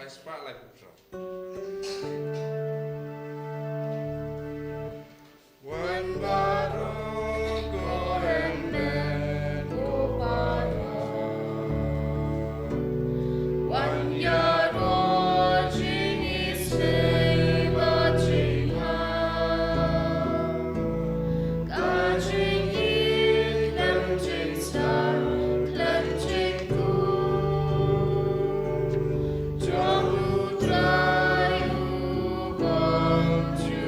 Palei Wan baru ko emben ko para Wan yaro jini se ba jingha Ka jingi klem jing star klem jing ku Jamu trai u bom ju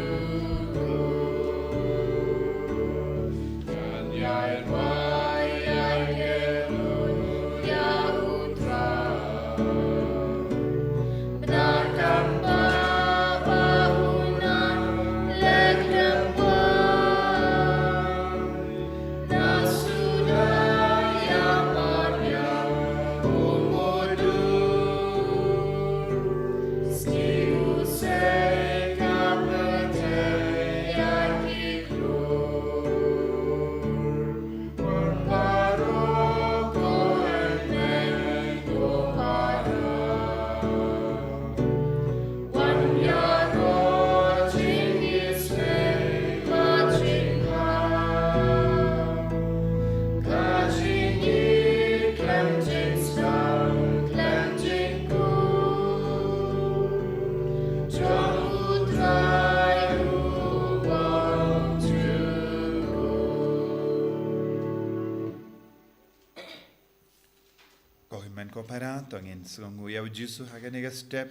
Ko para tongin sungu yau jisu haganega step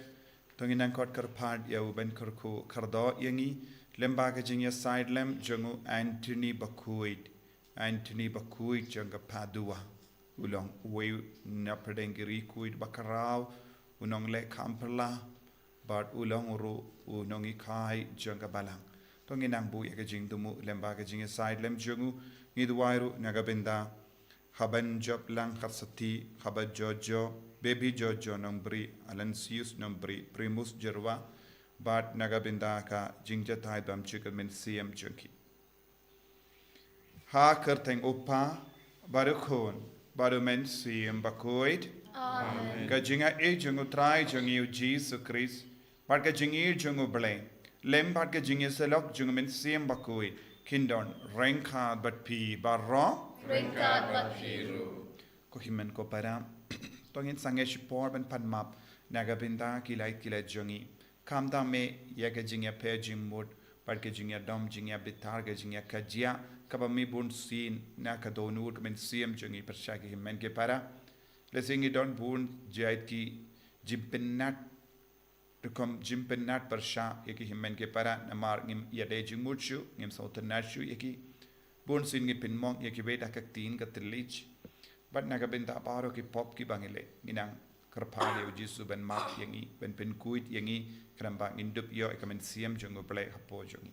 tongin angkot kerpad yau ben kerku kerdo yangi lembaga jingya side lem jongu Bakhuid jonga Padua ulong we napredengiri kuid bakarau unong le kampala but ulong uru unongi kai jonga balang tongin ang bu yaga jing dumu lembaga jingya side lem jongu ngidwairu nagabenda Haban job lang karsati, haban jojo, baby jojo nombri, alansius nombri, primus jerwa, bat nagabinda ka jingja thai dam chicken min CM junki. Ha kerteng upa, baru khon, baru men CM Bakhuid. Amen. Ka jinga e jungu trai jungi Jesus Christ, bat ka jingi jungu blame. Lem bat ka jingi selok jungu min CM Bakhuid, kindon, rengka bat pi barro. Ringkat mathiru. Ko himen ko para tongin sange shipor ben panmap nagabinda kilai jongi kamda me yaga jingya pe jingmut parke jingya dom jingya bitar ga jingya kajia kabami bun sin na ka donur men siem jongi persha ki himen ke para lesingi don bun jait ki jimpennat Rukom jimpennat persha yaki himen ke para namar ngim yade jingmut shu ngim sautanat shu yaki Bun sin ngi pinmong yaki beda kaktin ka tilich bat nagabinda paro ki pop ki bangile ginang kerpale ujisu ben map yangi ben pinkuit yangi kramba indup yo ikamen siam jongo play hapo jongi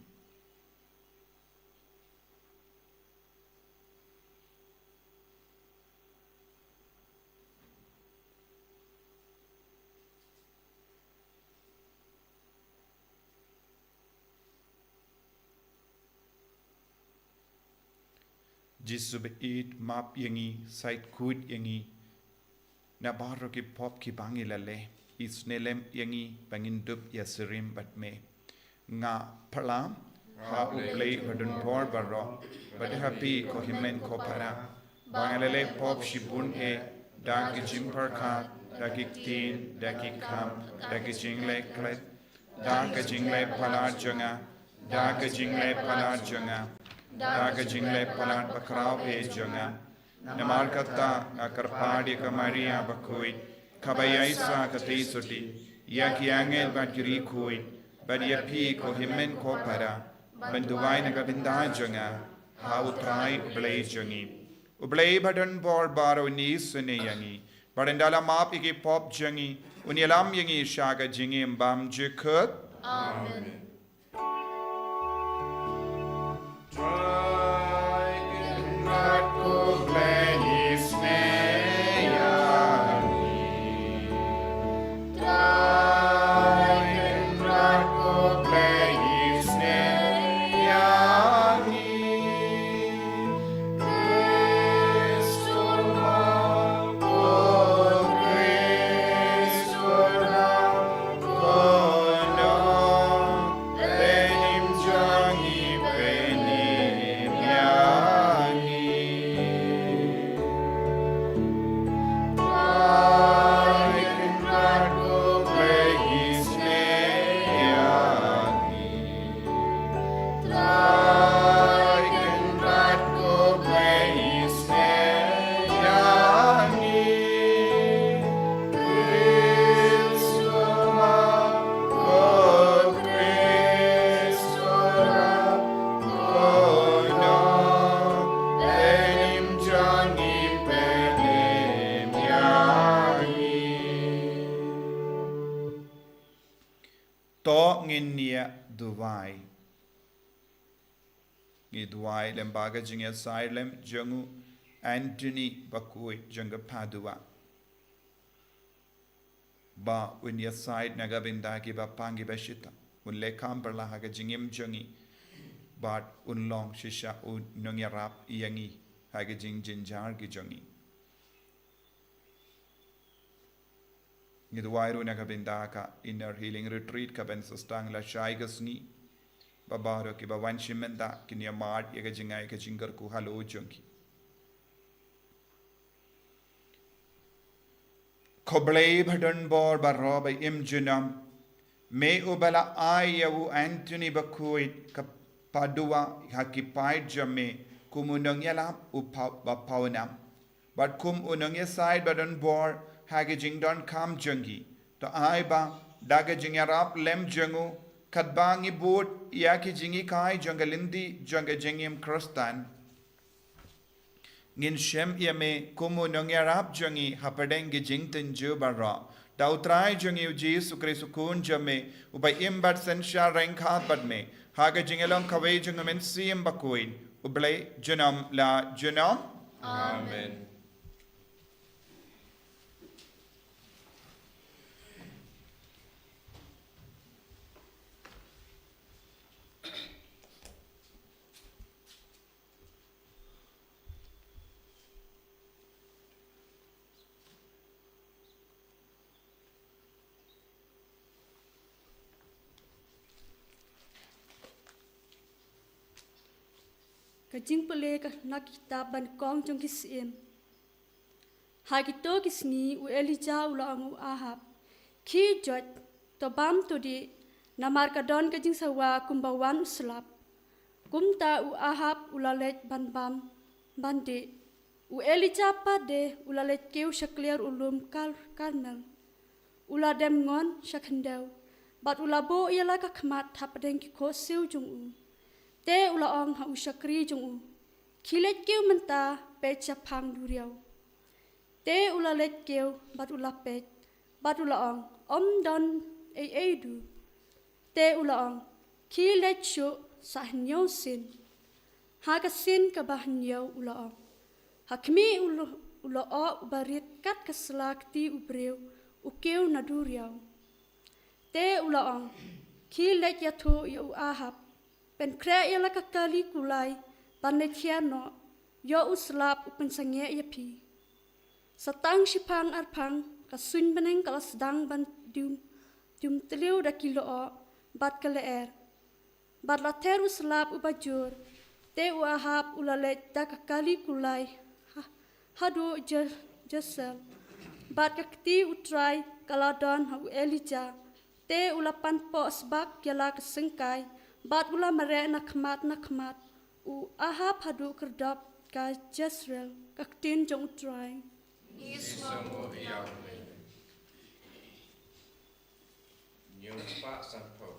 Jisu beid map yangi side kuit yangi na baro ki pop ki bangilale isnelem yangi bangindup yasirim batme nga palam ha uplay badun por baro but happy ko himen ko para bangilale pop shibun e dagi jimpar ka dagi tin dagi kam dagi jingle klet dagi jingle palar jonga dagi jingle palar jonga Daga jingle palat bakrao e jonga. Namal kata akarpadi kamaria Bakhuid. Kabayaisa kati suti. Yaki angel bakiri kuid. Badia pi ko himen ko para. Banduwai nagabinda jonga. Ha utrai ublay jongi. Ublay badan bor baro ni sune yangi. Barandala map iki pop jongi. Unyalam yangi shaga jingi mbam jikut. Amen. Try in Not go play his name. Try and not go play his name. Christ, oh, Christ, oh, to ngin nia duwai ngi duwai lem baga jinga silem jangu Anthony Bakhuid janga Padua ba un ya side naga binda ki ba pangi bashita un le kamperla haga jingim jangi but un long shisha un nongya rap yangi haga jing jinjar ki jangi ngi duwai ru naga binda ka inner healing retreat ka ben sustang la shai ga Sngi ba baro ki ba wan shimenda ki niya mart yaga jingai ka jingar ku halo jangi Palei bhadan bor barro by imjunam me ubala ayawu Anthony Bakhuid ka padua hakipai jame kumunang yalam upawnam but kum unang side badan bor hagajing don kam jungi to aiba daga jingarap lem jungu kadbangi boot yaki jingi kai jungalindi junga jingim krustan ngin shem yame kumu nongyarap jangi hapadeng gijing tenju barra dautrai jangi uji sukre sukun jame ubay imbat sensha rengkhat badme haga jingelong kawai jungamen siem Bakhuid ublay junam la junam Amen. Kajing Palei ka nakita ban kong jong kisiem. Hagito kisni u Elijah ula angu ahap. Ki jot to bam to di namar kadon kajing sawa kumbawan uslap. Kumta u ahap ulalet ban bam bande. U Elijah pade ulalet keu shakliar ulum karmel. Ula dem ngon shakhendau. Bat ulabo ialah kakmat hapadeng ki ko siu jong u. Te ula ong ha ushakri jong u. Kilet keu menta pecha pang duriau. Te ula let keu bat ula pet. Bat ula ong don du. Te ula ong kilet shu sahnyau sin. Haga sin kabahnyau ula ong. Hakmi ula o ubarit kat keselakti ubreu ukeu naduriau. Te ula ong kilet yatu yu ahap. Pen krea ia laka kali kulai ban Laitïa no yo uslap upen sangye ia pi. Satang sipang arpang kasun beneng kala sedang ban dium teliu da kilo o bat kaleer. Bat later uslap ubajur te uahap ulalet da kakali kulai hadu jesel. Bat kakti utrai kaladon hau Elijah te ulapan po sebab yala kesengkai. Bat ula mere nakmat u ahap hadu kerdap ka Jezreel kaktin jong utrai. Isamu Yahweh. Nyuspa sanpo.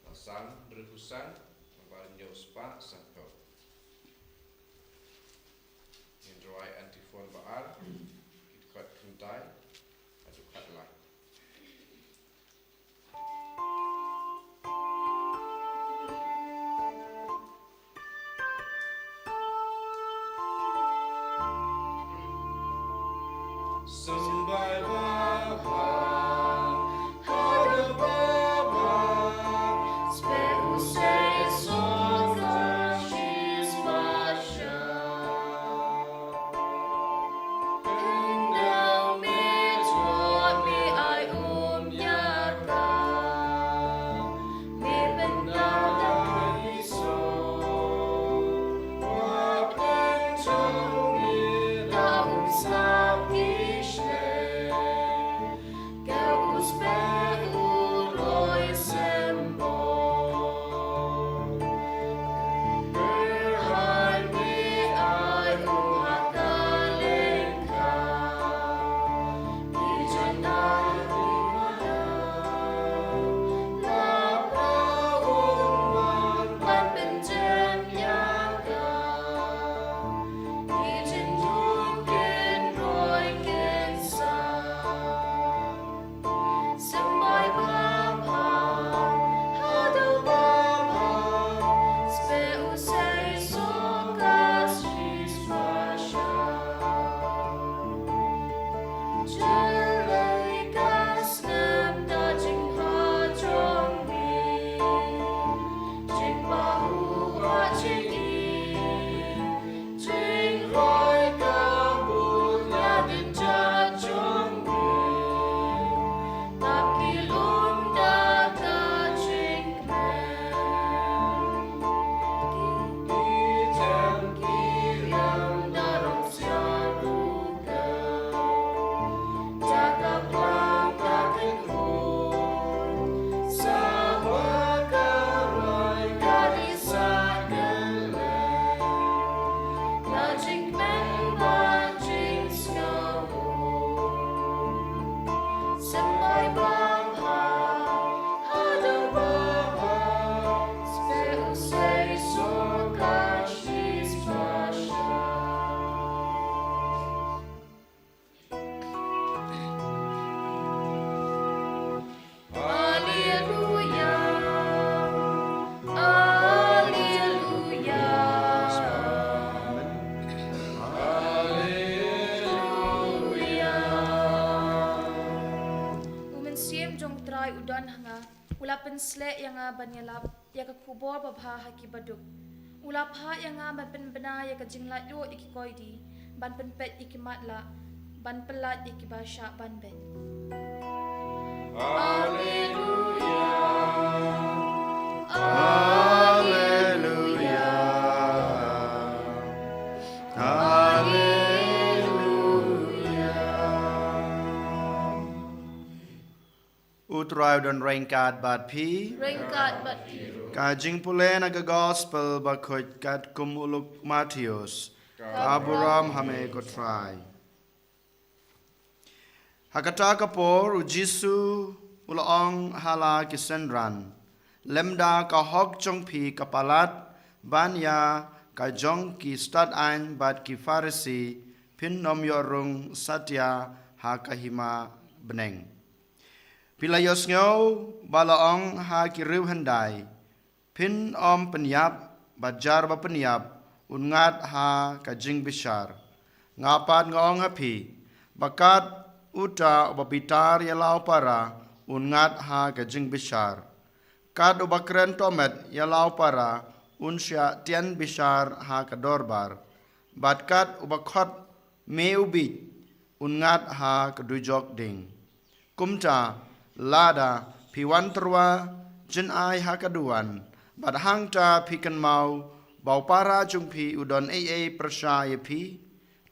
Nasan berhusan abal nyuspa sanpo. Indroai antifon baal kitkat kuntai adu katlah. Sumbai Baba, Hada Baba, Spero sei sopra Shis Pasha. And now me taught me I yada, me bendada iso, wapen tomi la umsap ishne. jong try udon hanga ula pensle yanga banyalap ya ka kubor babha haki baduk ula pha yanga ban pen bena ya ka jingla yo ikikoidi ban pen pet ikimatla ban pelat ikibasha ban ben Hallelujah. Hallelujah. Utrai dan rengkat bat pi. Rengkat bat Kajing pule na ka gospel Bakhuid kat kumuluk Matius. Kaburam hame ko try. Hakata kapor ujisu ulaong hala kisendran. Lemda ka hok chong pi kapalat banya ka jong ki stad ein bat ki farisi pin nom yorung satya ha kahima beneng. Pilayos ngau balaong ha ki riu handai pin om penyap bajar ba penyap ungat ha ka jing bishar ngapat ngong hapi bakat uta babitar yalau para ungat ha ka jing bishar kad ubakren tomet yalau para unsya tian bishar ha ka dorbar batkat ubakhot me ubit ungat ha ka dujok ding kumta lada piwan terwa jen ai ha kaduan bad hangta pikan mau bau para jungpi udon persya pi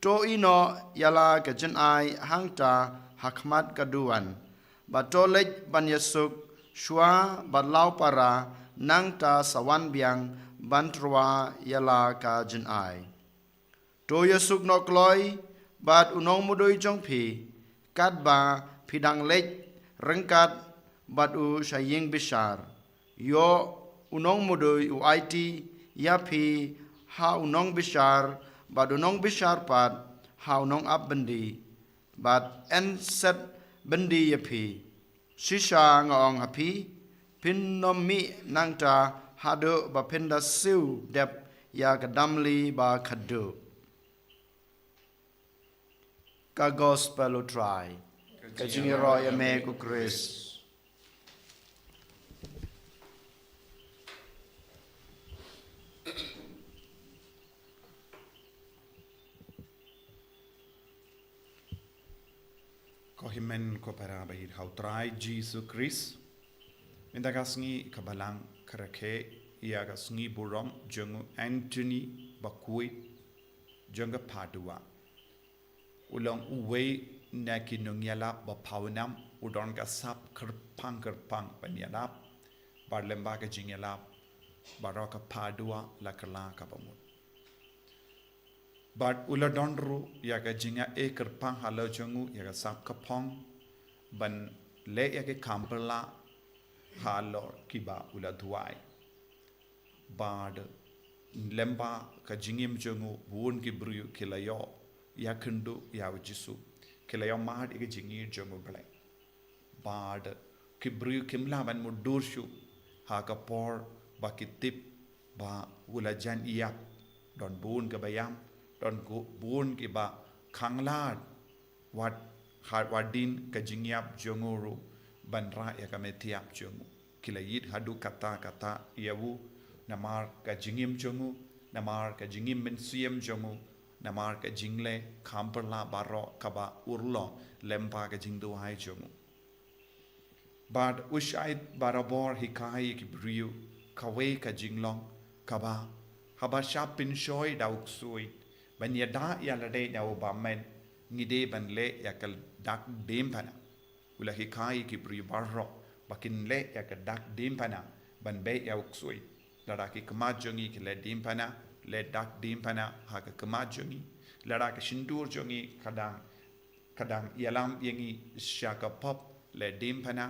to ino yala ka jen ai hangta hakmat kaduan batolej ban yesuk shua bad lau para nangta sawan biang bantrwa yala ka jen ai to yesuk no kloi bad unong mudoi jongpi kat ba pidang lej rengkat badu saying besar yo unong mudoi uit yapi ha unong besar badu nong besar pat ha unong ab bendi bad en set bendi yapi shisha ngong hapi pin nom mi nangta hado ba pinda siu dep ya kadamli ba khadu ka gospel try Kajing roy ame ku Chris. Kohimen ko para bahir how try Jesus Christ. Minta kasngi kabalang karake ia kasngi burong jungu Anthony Bakhuid junga Padua. Ulong uwe na kinungyalap ba pawnam udon ka sap kerpang panyalap barlemba ka jingyalap baroka Padua la kala ka pamut but uladon ru ya ka jinga kerpang halo jungu ya ka sap kapong ban le ya ke kamperla halor kiba uladhuai bad lemba ka jingim jungu bun ki bru kilayo ya kundu ya jisu Kelayo mahad ike jingir jongo belai. Bad kibru kimla ban mudurshu ha kapor ba kitip ba ulajan iyap don bun ke bayam don bun ke ba kanglad wat wadin ke jingyap jongo ru ban ra ya kametiap jongo. Kilayit hadu kata yawu namar ka jingim jongo namar ka jingim mensiem jongo namar ka jingle kamperla baro kaba urlo lempa ka jingdo hai jongu bad ushait barabor hikai ki briu kawe ka jinglong kaba haba shapin shoy dauk sui ban yada ya lade na obamen ngide ban le yakal dak dempana ula hikai ki briu baro bakin le yakal dak dempana ban be ya uksui lada ki kamajongi ki le dempana le dak dimpana haka kemajongi lara ka shindur jongi kadang yalam yangi shaka pop le dimpana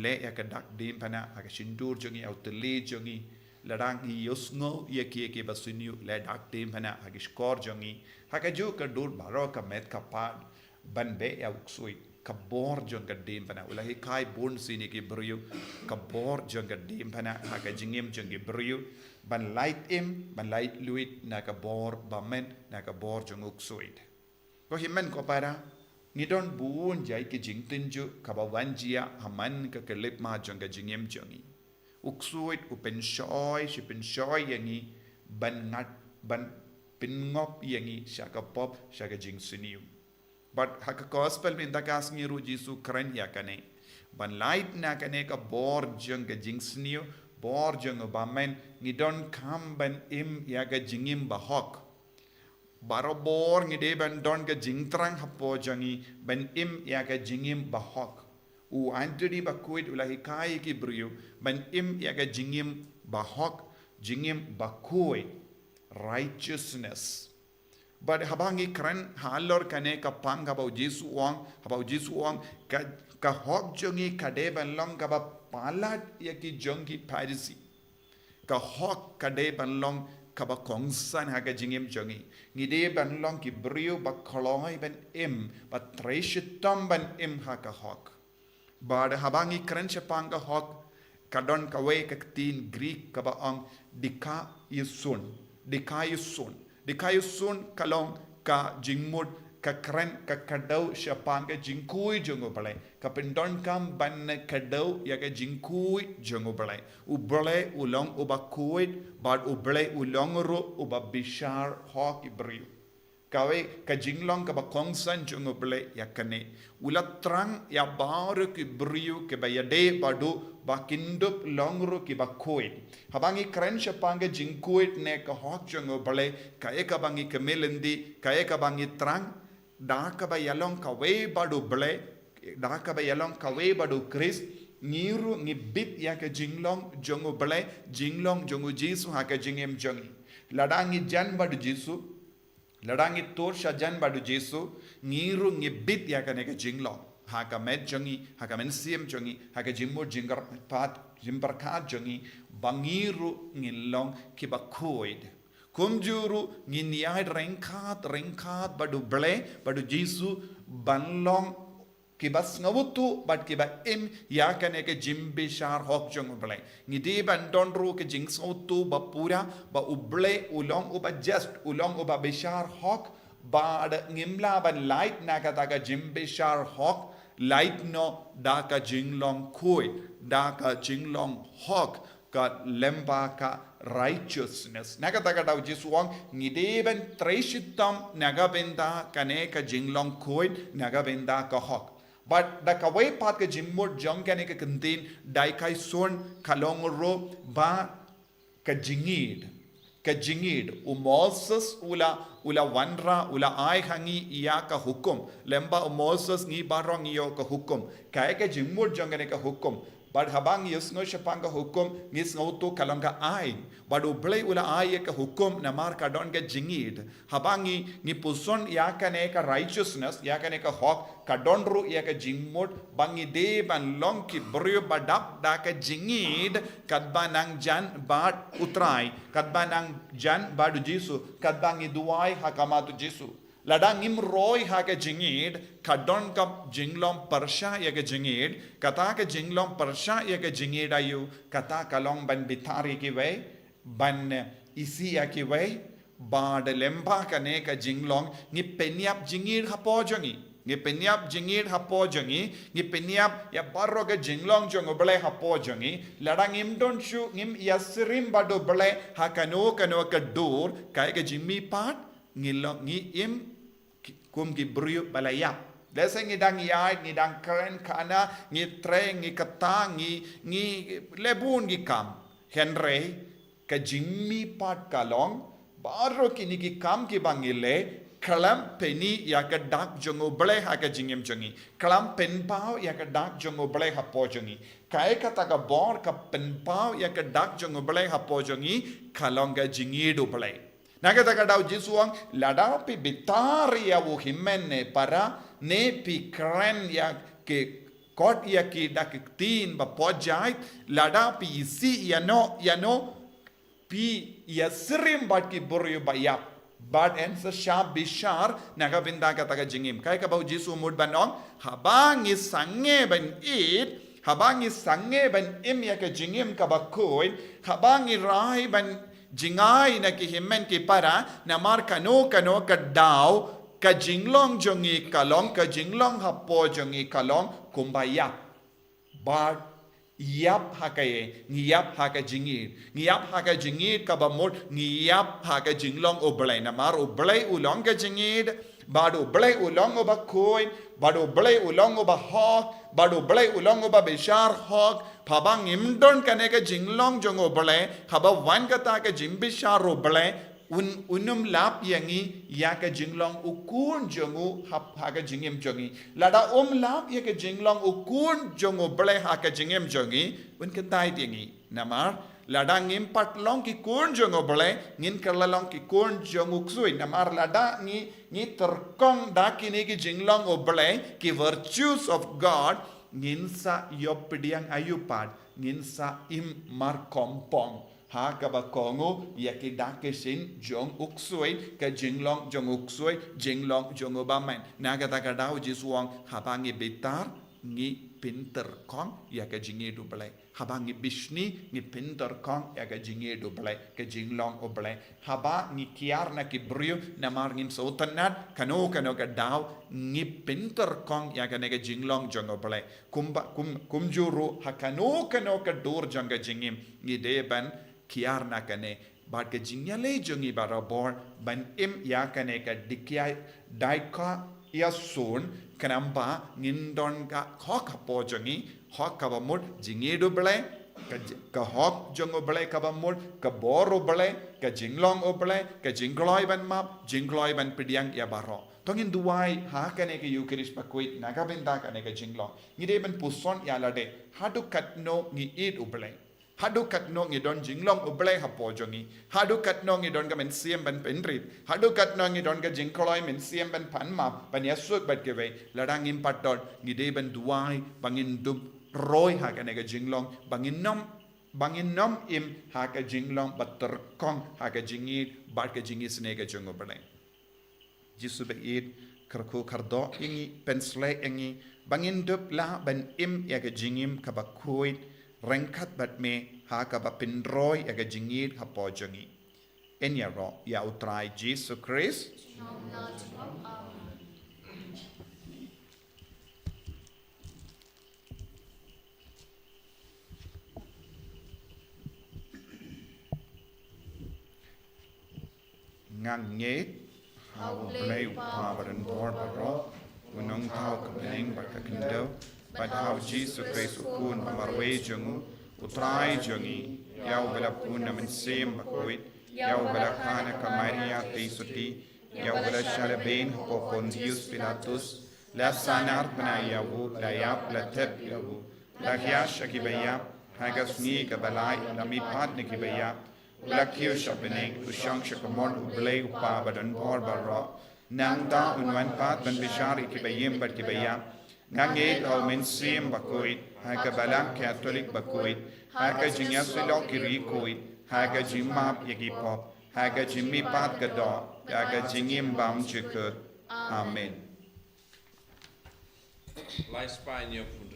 le ya ka dak dimpana haka shindur jongi au tele jongi larang hi yosngo yaki basuniu le dak dimpana haka skor jongi haka jo ka dur baro ka met ka pad ban be ya uksui ka bor jong ka dimpana ula hi kai bon sini ki brio ka bor jong ka dimpana haka jingim jongi brio ban light luit na ka bor bamen na ka bor jonguk suit ko himen ko para ngidon bun jai ke jing tinju kabawanjia haman ke kelip ma jong ke jingem jongi uksuit upen shoy shipen shoy yangi ban ngat ban pingop yangi shaka pop shaka jing siniu but haka gospel min dakas ngiru jisu kren yakane ban light na kane ka bor jong ke jing siniu bor jong bamen ngidon kam ban im yaga jingim bahok barobor ngide ban don ke jingtrang hapo jangi ban im yaga jingim bahok u antri Bakhuid ulahi kai ki brio ban im yaga jingim bahok jingim Bakhuid righteousness but habangi kran halor kane ka pang habau Jesu wang ka hok jongi kade ban long ka ba palat yaki jongi parisi ka hok kade ban long ka ba kongsan haga jingim jongi ngide ban long ki brio ba koloi ban im ba treshitam ban im haka hok bad habangi kran chapang ka hok kadon kawe ka tin Greek ka ba ang dika yusun kalong ka jingmud ka kran ka kadau chapang ka jingkui jongo balai ka pendon kam ban kadau ya ka jingkui jongo balai u balai ulong u Bakhuid bad u balai ulong ro u ba bishar hok ibriu kawe ka jinglong ka ba kongsan jongo balai ya kane ulatrang ya baru ki briu ke ba yade badu ba kindup longro ki Bakhuid habangi kren chapanga jingkuit ne ka hok jongo balai ka eka bangi kemelendi ka eka bangi trang da ka ba yalong ka we badu balai da ka ba yalong ka we badu Chris ngiru ngibit ya ka jinglong jongo balai jinglong jongo Jesu ha ka jingem jongi ladangi jan badu Jesu ladangi tor sha jan badu Jesu ngiru ngibit ya ka ne ka jinglong haka med jongi haka men siem jongi haka jimmo jingar pat jimbarkat jongi bangiru ngilong ki Bakhuid kumjuru nginiai rengkat badu ble badu Jesu banlong ki bas ngawutu bad ki ba im ya kane ke jimbe shar hok jong ble ngidi ban donru ke jing sautu ba pura ba uble ulong uba just ulong uba bishar hok bad ngimla ban light nakata ka jimbe shar hok light no daka jinglong kui daka jinglong hok ka lemba ka righteousness nakataka daw jisuang ngideben treshitam nagabenda kane ka jinglong kui nagabenda ka hok but the kawai pat ka jimmur jong kane ka kantin dai kai son kalong ro ba ka jingid Moses ula wanra ula ai hangi iya ka hukum lemba Moses ngi barong iyo ka hukum kaya ka jingmur jongane ka hukum bad habang yes no shapanga hukum ngis ngauto kalanga ai badu blai ula ai ka hukum namar ka don ka jingid habangi ngi puson ya ka ne ka righteousness ya ka ne ka hok ka don ru ya ka jingmur bangi de ban long ki brio badap da ka jingid kadba nang jan bad utrai kadba nang jan badu Jesu kadba ngi duai hakamatu Jesu ladang imroi ha ka jingid kadon ka jinglom parsha ya ka jingid kata ka jinglom parsha ya ka jingid ayu kata kalong ban bitari ki we ban isi ya ki we bad lemba ka ne ka jinglong ni penyap jingid hapo jongi ni penyap jingid hapo jongi ni penyap ya barro ka jinglong jongo bele hapo jongi ladang im don shu ngim yasrim bado bele ha kano ka dur ka jimmi pat ngilong ngi im kum ki brio balayap desa ngidang yai ngidang keren kana ngi tre ngi kata ngi lebun ngi kam henre ka jimmi pat kalong baro kini ki kam ki bangile kalam peni ya ka dak jongo ble ha ka jingem jongi kalam pen pau ya ka dak jongo ble ha po jongi kai kata ka bor ka pen pau ya ka dak jongo ble ha po jongi kalong ga jingi do ble nakataka daw jisuang ladaw pi bitari ya wo himene para ne pi kren ya ke kot ya ki dak tin ba pojai ladaw pi isi ya no pi ya srim bat ki buryo ba yap bad en sa shab bishar naga binda kataka jingim kai ka bau jisu mud banong habangi sange ban it habangi sange ban im ya ka jingim ka Bakhuid habangi rai ban jingai na ki himmen ki para na mar kano ka daw ka jinglong jongi kalong ka jinglong hapo jongi kalong kumbayap bar yap hakaye ngiyap haka jingid kabamul ngiyap haka jinglong oblay namar oblay ulong ka jingid bado oblay ulong oba koin bado oblay ulong oba hawk bado oblay ulong oba bishar hawk pabang imdon kaneka jinglong jong oblay haba wan kata ka jimbishar oblay unum lap yangi ya ka jinglong ukun jongu ha ka jingim jongi lada lap ya ka jinglong ukun jongu ble ha ka jingim jongi un kan tai tingi namar lada ngim patlong ki kun jongu ble ngin kerlalong ki kun jongu ksui namar lada ni terkong da kini ki jinglong ble ki virtues of God ngin sa yopidiang ayupad ngin sa im mar kompong ha kabakongo yakidakesin jong uksui ka jinglong jong uksui jinglong jong obaman nagata kadau jiswang habangi bitar ngi pinter kong ya ka jingi duble habangi bishni ngi pinter kong ya ka jingi duble ka jinglong oble haba ngi kiar na kibrio namar ngin sotanat kano ka dau ngi pinter kong ya ka nega jinglong jong oble kumjuru hakano ka dur jong ka jingim ngi deban kiar na kane bat ke jingyale jongi barabor ban im ya kane ka dikyai daika ya sun kanamba ngindon ka hok po jongi hok ka bamul jingedo ble ka hok jongo ble ka bamul ka boro ble ka jinglong oble ka jingloi ban map jingloi ban pidiang ya baro tongin duai ha kane ke eucharist pakuit naga benda kane ka jinglong ngide ban puson ya lade hadu katno ngi id oble hadu katno ngi don jinglong oble hapo jongi hadu katno ngi don ga men siem ban penrit hadu katno ngi don ga jingkoloi men siem ban panma ban yasuk bat keve ladang impat dot ngi de ban duai bangin dub roy ha ka ga jinglong bangin nom im ha ka jinglong batter kong ha ka jingi bat ka jingi snega jongo bale jisu be id karko kardo ingi pensle ingi bangin dub la ban im ya ka jingim ka Bakhuid rengkat bat me ha ka ba pinroy aga jingid ha po jongi enya ro ya utrai Jesus Christ ngang nge how play pa baran bor baro unong tau ka bening ba ka kindo but how Jesus Christ ukun amarwe jongu utrai jongi yau bala puna men sem Bakhuid yau bala kana ka Maria teisuti yau bala shalaben ko Pontius Pilatus la sanar bana yawu la yap la teb yawu la kyash akibaya haga Sngi ka balai la mi pat ne kibaya la kyo shabening ushang shakamon ublay upa badan bor barro nang da unwan pat ban bishari kibayem bat kibaya ngange au mensim Bakhuid haga balang Catholic Bakhuid haga jinya silo kirikoid haga jimap yagipop haga jimmi pat gado haga jingim bam jikut amen La Spagna pundri.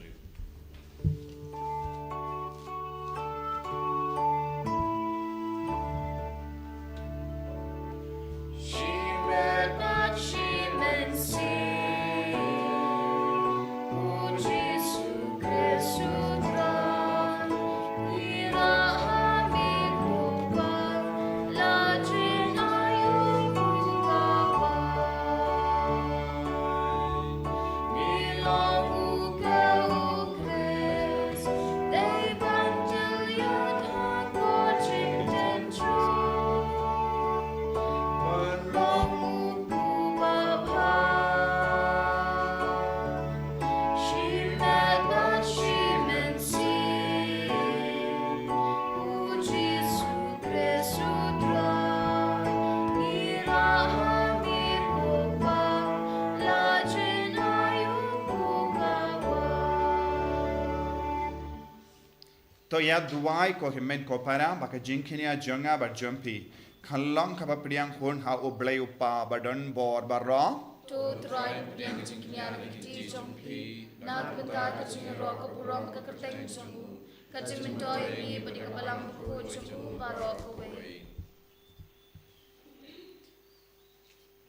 to ya duai ko himen ko para baka jinkinia jonga ba jumpi khalong ka ba priang hon ha oblay upa badon bor barro to try yang jingnya ti jompi nak benda ka jingro ka puram ka kerteng jomu ka jimintoi ni badi ka balam ko jomu baro ko we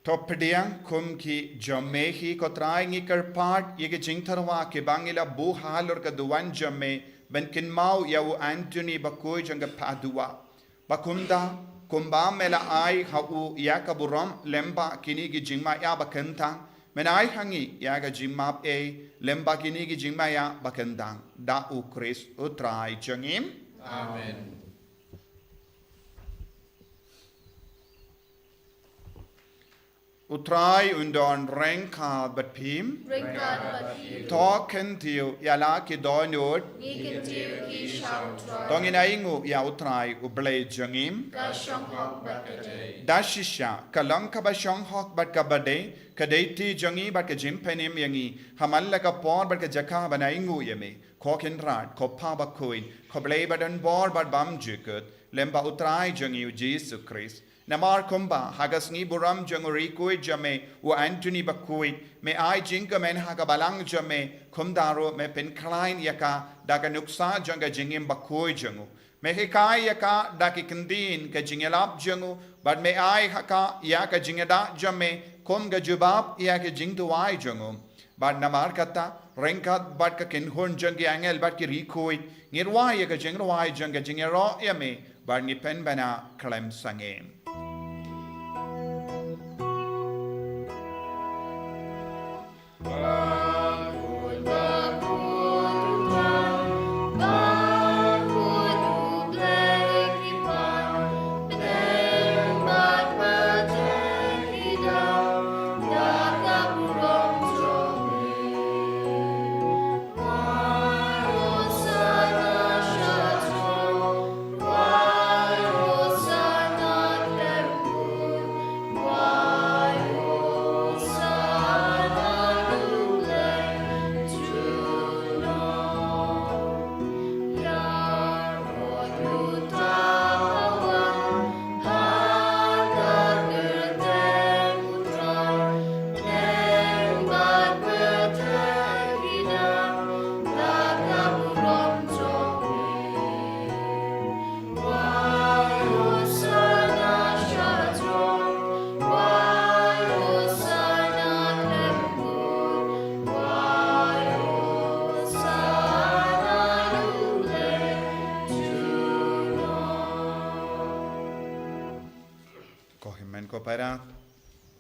Topediang kum ki jamehi kotrai ngi kerpart yeke jingtarwa ke bangila bu halor ka duwan jame ben kin mau yau Anthony Bakhuid janga padua bakumda kumba mela ai hau ya kaburam lemba kini gi jingma ya bakentang men ai hangi ya ga jingma lemba kini gi jingma ya bakentang da u Chris utrai jangim Amen. Utrai undon rengka batpim Ringkad bathi, Token tiu yala ki donut ngikin tiu ki shautra, dongin aingu ya utrai ublay jangim ka shonghok bakate, dashisha kalang ka ba hok bat ka bade kadeti jangi bat ka jimpenim yangi hamalla ka por bat ka jaka ba aingu yeme kokin rat ko pa ba Bakhuid ko blay badan bor bat bam jikut lemba utrai jangi Jesus Christ Namar kumba hagas ni buram janguri kui jame u Anthony Bakhuid me ai jinga men haga balang jame kumdaro me pen klein yaka daga nuksa janga jingim Bakhuid jangu me hikai yaka daki kendin ka jingelap jangu but me ai haka yaka jingeda jame kum ga jubab yaka jingduai jangu but namar kata rengkat bat ka kinhun jangi angel bat ki rikuid ngirwai yaka jingruai janga jingero yame but ni pen bana klem sangem Bakhuid, Bakhuid, Bakhuid, ublay kipan, benembat batekida, dakaburong jomi. Wayosana shatro, wayosana lembut, ko para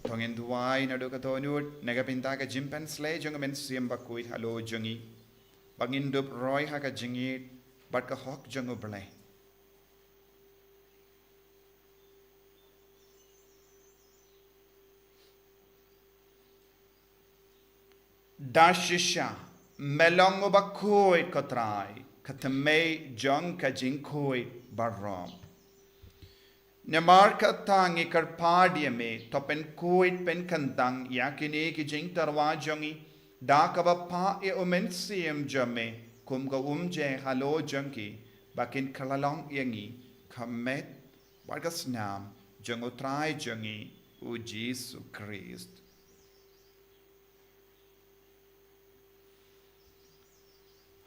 tongin duai na do ka tonut nagapinta ka jimpen slay jong men siam Bakhuid halo jongi bangin dup roy ha ka jingi bat ka hok jong oblay dashisha melong Bakhuid kotrai katame jong ka jingkoi barom Namar tangi karpadia me topen kuit pen kantang yakini ki jing tarwa jongi dakaba pa e omensium jame kum ga umje halo jongi bakin kalalong yangi kamet wargas nam jongo trai jongi u Jesus Christ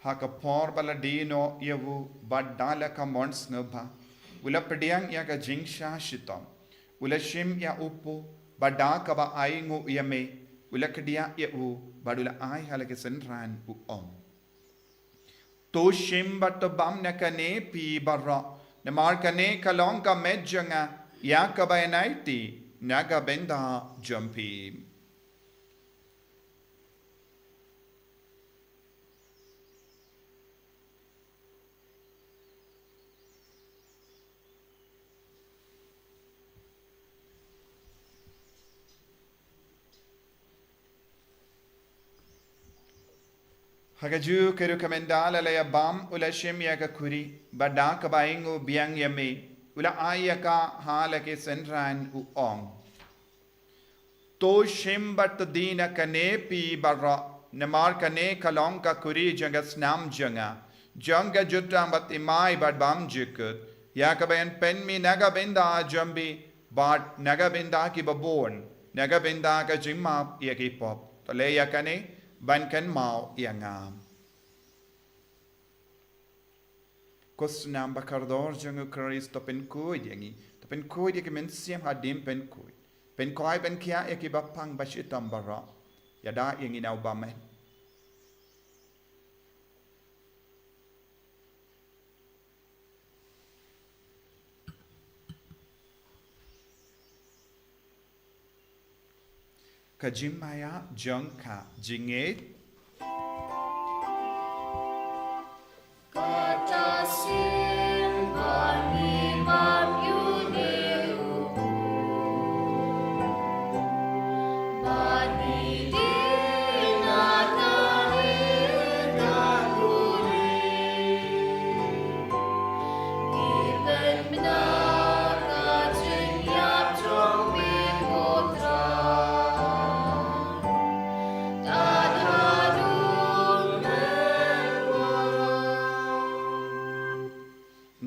haka por baladino yevu badala ka mons ngba Ula pediang ya ka jingsha shitom. Ula shim ya upu bada ka ba ai ngu yame. Ula kedia ya u badula ai halake senran u om. To shim bato bam na kane pi barra. Namar kane kalong ka medjanga ya ka ba enaiti naga benda jumpi. Hagaju keru kamendala la bam ula shim ya ka kuri bada ka baingu biang yame ula aya ka hala ke senran u ong to shim bat dina kane pi barra namar kane kalong ka kuri janga snam janga jutang bat imai bad bam jikut ya ka bayan pen mi naga benda jambi bat naga benda ki babon naga benda ka jimma ya ki pop to le ya kane ban kan mau yangam kos nam bakardor jangu Christ topen kuid yangi topen kuid yake men siam hadim pen เป็นคอยเป็นเคียเอกิบับพังบัชิตัมบาระอย่าได้ยังอินเอาบาเมกจิมมายาจังค่ะจิงเอ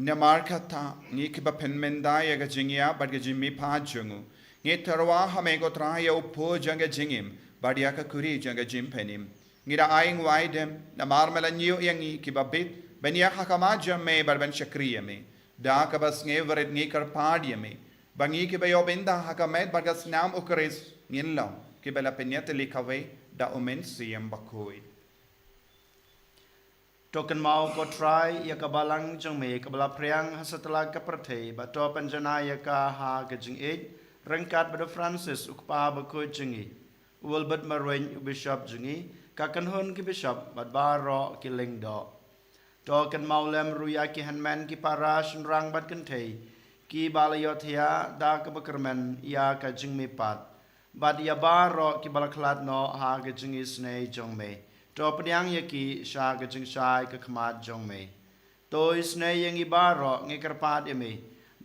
นมาร์คตางี้คือแบบเป็นเมนได้ยังจิงยาบัดกจิมมีพาจงูงี้ทว่าหาเมกตรายอุปโภจังกจิงิมบัดยากคุรีจังกจิมเพนิมงี้ได้อิงไว้เดมนมาร์เมลันยูยังงี้คือแบบบิดเป็นยาฮักมาจัมเมบัดเป็นชักรียเมดากับสเงวเรดงี้คาร์พาดีเมบางงี้คือไปยอบินดาฮักมาบัดกับสนามอุกฤษงี้ลองคือเบลาเป็นยาตลิคาเวดาอุเมนซียมบักคุยToken mau ko try ya ka balang jong me ka bala priang hasatala ka prathe ba to panjana ya ka ha ka jing e rangkat ba Francis ukpa ba ko jingi ul bat marwen bishop jingi ka kan hon ki bishop bat ba ro ki ling do token mau lem ruya ki hanman ki parash rang bat kan thei ki balayothia da ka bakerman ya ka jing me pat bat ya ba ro ki balaklat no ha ka jingi snei jong me to panyang yaki sha ka jing shai ka khmat jong me to isne yang ibaro ngi karpat eme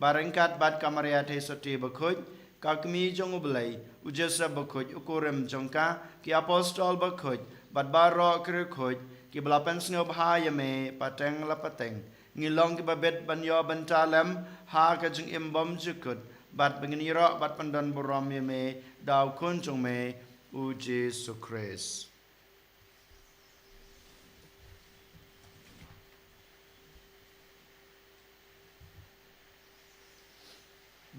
barengkat bat kamaria the soti bakhuj ka kmi jong ublai ujesa bakhuj ukurem jongka ki apostol bakhuj bat baro kre khuj ki blapen snob ha yame pateng la pateng ngi long ki babet banyo bantalem ha ka jing imbom jukut bat benginiro bat pandan buram yame daw kun jong me u Jesus Christ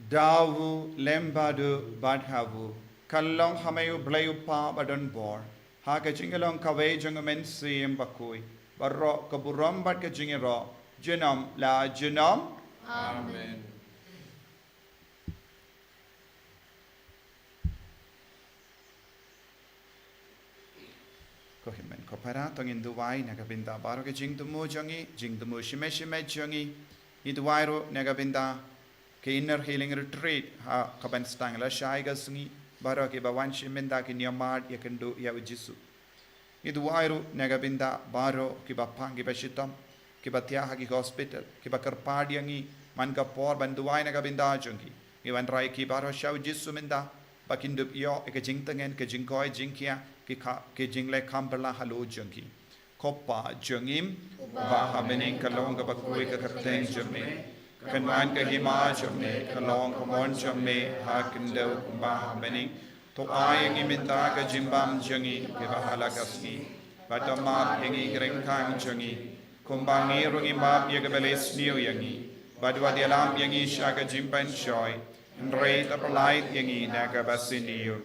Dawu lembadu badhavu kalong hamayu blayu pa badon bor ha ka jingalong kawe jungamen siem bakui barro kaburam bad ka jingero junam la junam Amen. ko himen ko para tongin duwai nagabinda baro ka jing tumu jongi jing tumu shime shime jongi idwairo nagabinda ke inner healing retreat ha kaban stang la shai ga sngi baro ke bawan shimenda ke niamad yakendu ya ujisu idu wairu negabinda baro ke bapang ke bashitam ke batya ha ki hospital ke bakar padiangi man ka por banduai negabinda jungi ke wan rai ki baro shau jisu menda bakindu yo ke jingtengen ke jingkoi jingkia ke jingle kambala halu jungi koppa jungim ba hamening kalong ka bakui ka kapteng jumi Kanwan ka hima jomne kalong kamon jomne ha kindo kumba bening to ayang iminta ka jimbam jongi ke bahala kasni badama yengi greng kang jongi kumbangi rungi map ye ka beles niu yangi badwa dialam yangi shaka jimpan shoy ndrei ta palai yangi na ka basiniu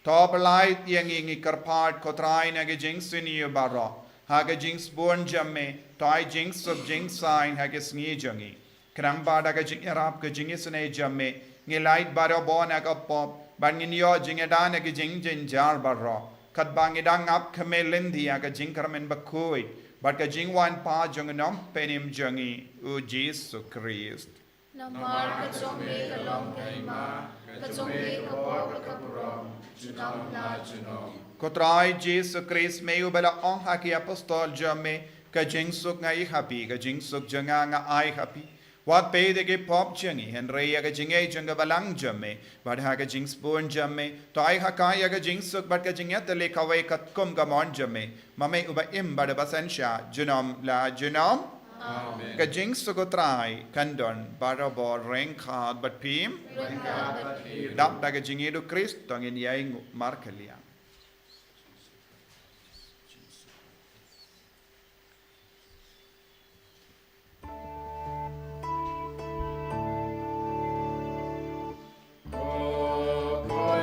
to palai yangi ngi karpat kotrai na ka jingsiniu baro ha ka jings born jamme tai jings sub jing sign ha ka sngi jongi Kerang bada ka jing Arab ka jing isne jamme ngi light baro bona ka pop bangin yo jing edana ka jing jin jar barro kat bang edang up kamelindia ka jing karmen bakhuid but ka jing wan pa jong nom penim jongi u Jesus Christ Namar ka jongme ka long ka ima ka jongme ka bor ka burom junam na junom Kotrai Jesus Christ me u bela on ha ki apostol jamme ka jing suk ngai happy ka jing suk janga nga ai happy Wat pede ke pop jangi Henry aga jingai janga balang jamme bad ha ga jings born jamme to ai ha kai aga jings suk bad ka jingya tele kawai kat kum ga mon jamme mame uba im bad basan sha junam la junam Amen. ka jings suk trai kandon baro bor reng khad bad pim dap da ga jingi do Christ tongin yai markelia Oh,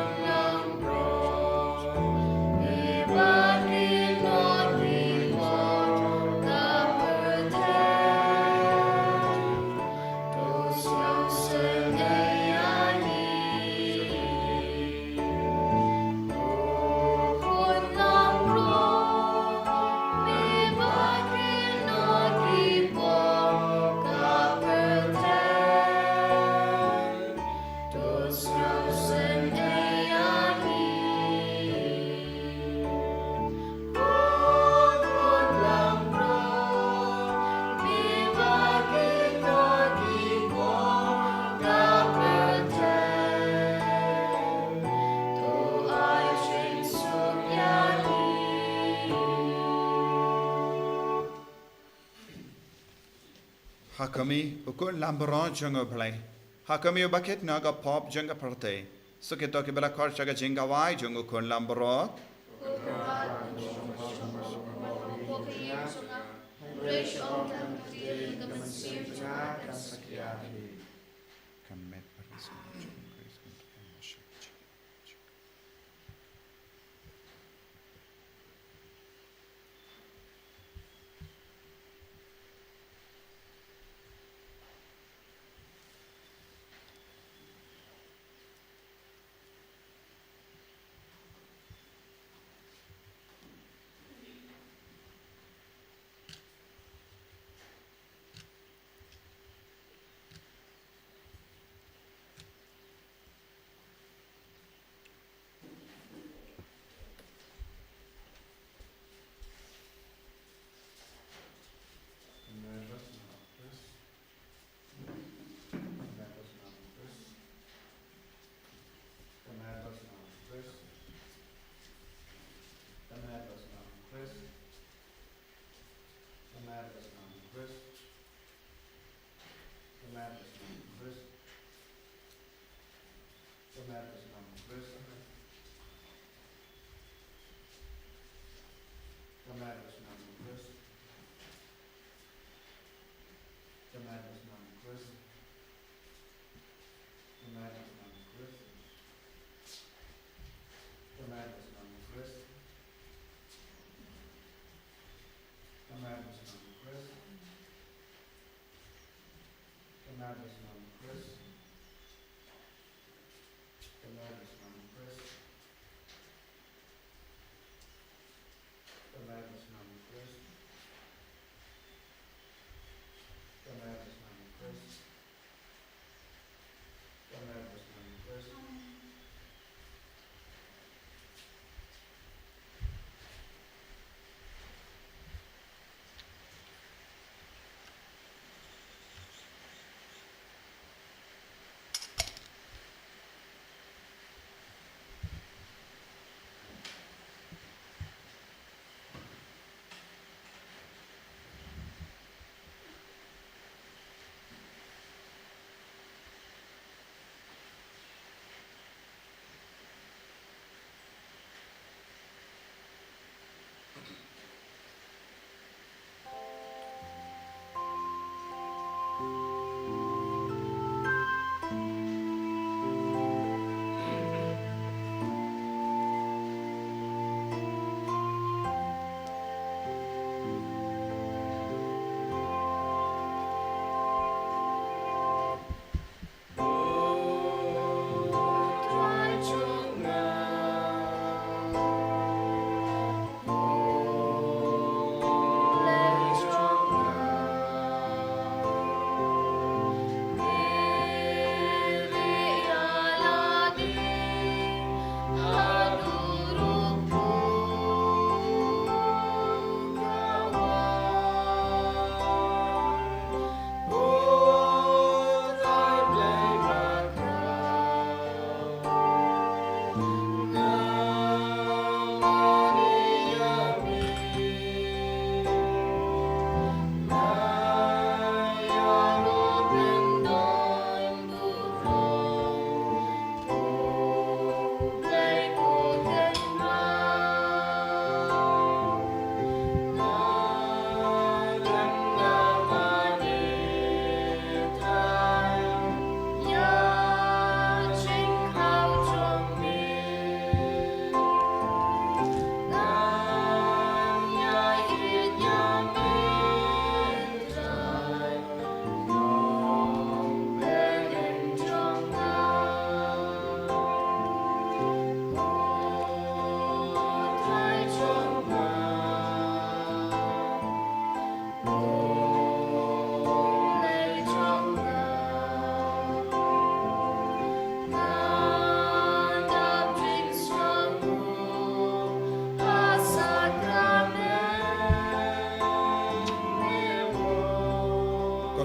Hakami ukun lambron jungo Palei. Hakami ubaket naga pop junga parte. Suketo kibela korchaga jinga wai jungo kun lambron. Kamet parisma.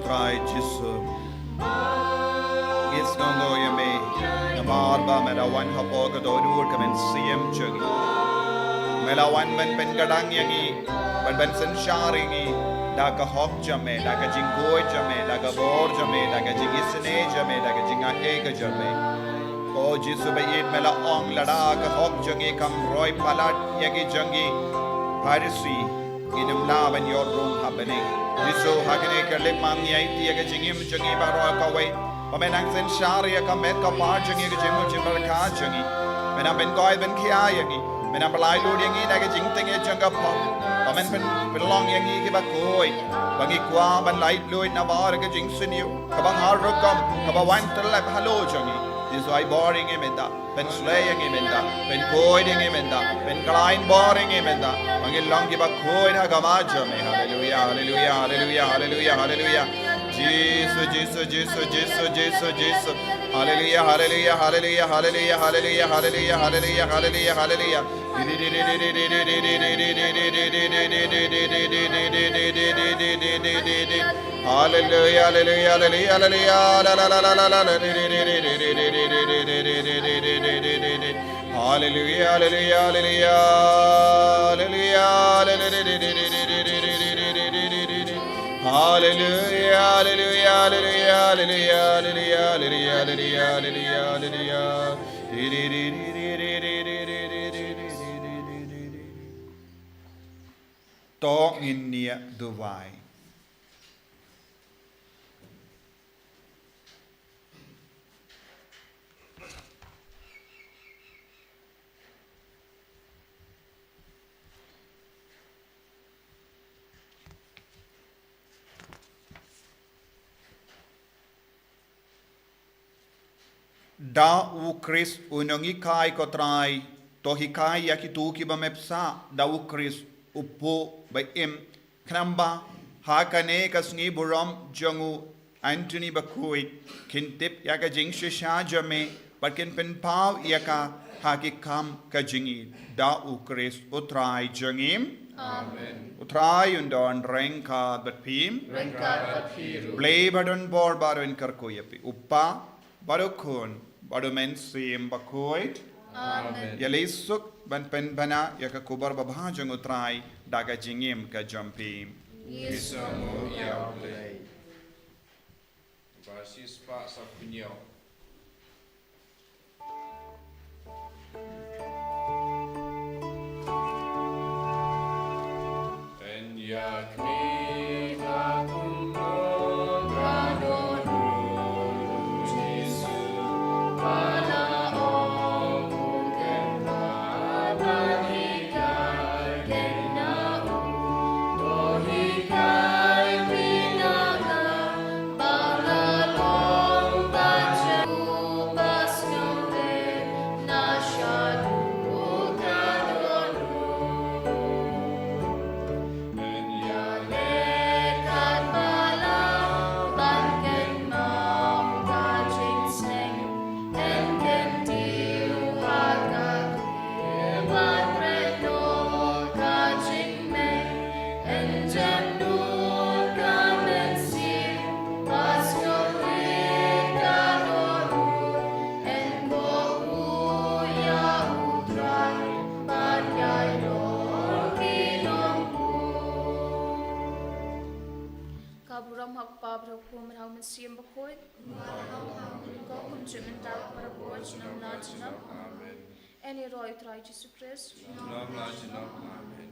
Try Jesu. It's no go you may. Namarba melawan hapo kadodur kamen siem chugi. Melawan ben gadang yangi, ben sen sharingi. daga hok jame daga jingoi jame daga bor jame daga jingisne jame daga jinga ega jame o jisu be it mela ong lada ka hok jangi kam roi palat yagi jangi parisi inum la ban yor room habane jisu hagane ka le mang yai ti yaga jingim jangi baro ka wai pamenang sen sharia ka met ka par jangi ka jimu jimar ka jangi mena ben koi ben khia yangi mena balai lu yangi daga jing tenge janga pa pamen ben long yangi ki ba koi bangi kwa ban light lu na war ka jing siniu ka ba har rokam ka ba wan tel halo jangi jisu ai boring emenda ben slaying emenda ben koiding emenda ben klein boring emenda bangi long ki ba koi na ga ma jame hallelujah hallelujah hallelujah hallelujah hallelujah Jesus Jesus Jesus Jesus Jesus Jesus hallelujah hallelujah hallelujah hallelujah hallelujah hallelujah hallelujah hallelujah hallelujah hallelujah hallelujah hallelujah la la la la la la hallelujah hallelujah hallelujah hallelujah hallelujah hallelujah hallelujah hallelujah hallelujah to nginia duwai da u Chris unongi kai ko trai to hikai yaki tu ki ba mepsa da u Chris upo ba im knamba hakane kasngi buram jangu Anthony Bakhuid kintip yaka jing shisha jame bakin pen pau yaka haki kam ka jingi da u Chris utrai jangim Amen. Utrai undon rengka bat pim play badon bor baron karko yapi uppa barokun bado men sim Bakhuid Amen. Yalisuk ban pen bana yaka kubar babha jang utrai daga jingim ka jampim Isamu ya Palei. Basis Pak Sapunyo. En yakni kakuno kadonu Jesu pala ongu kenwa manikai kenau tohikai minaka balalong bacu basnore nashadu kadonu En yalekat balang banken mau kajing sneng en kentiu hagak ewan redo kajing meng en jendul kamen sim pas nyorik kadoru en boku ya utrai pakai dong kinongku Kaburam hak pa berku merau mensiam Bakhuid. Kau kun cuman tahu berku jenam na jenam. Amen. Any roy try Jesus Christ. Jenam la jenam. Amen.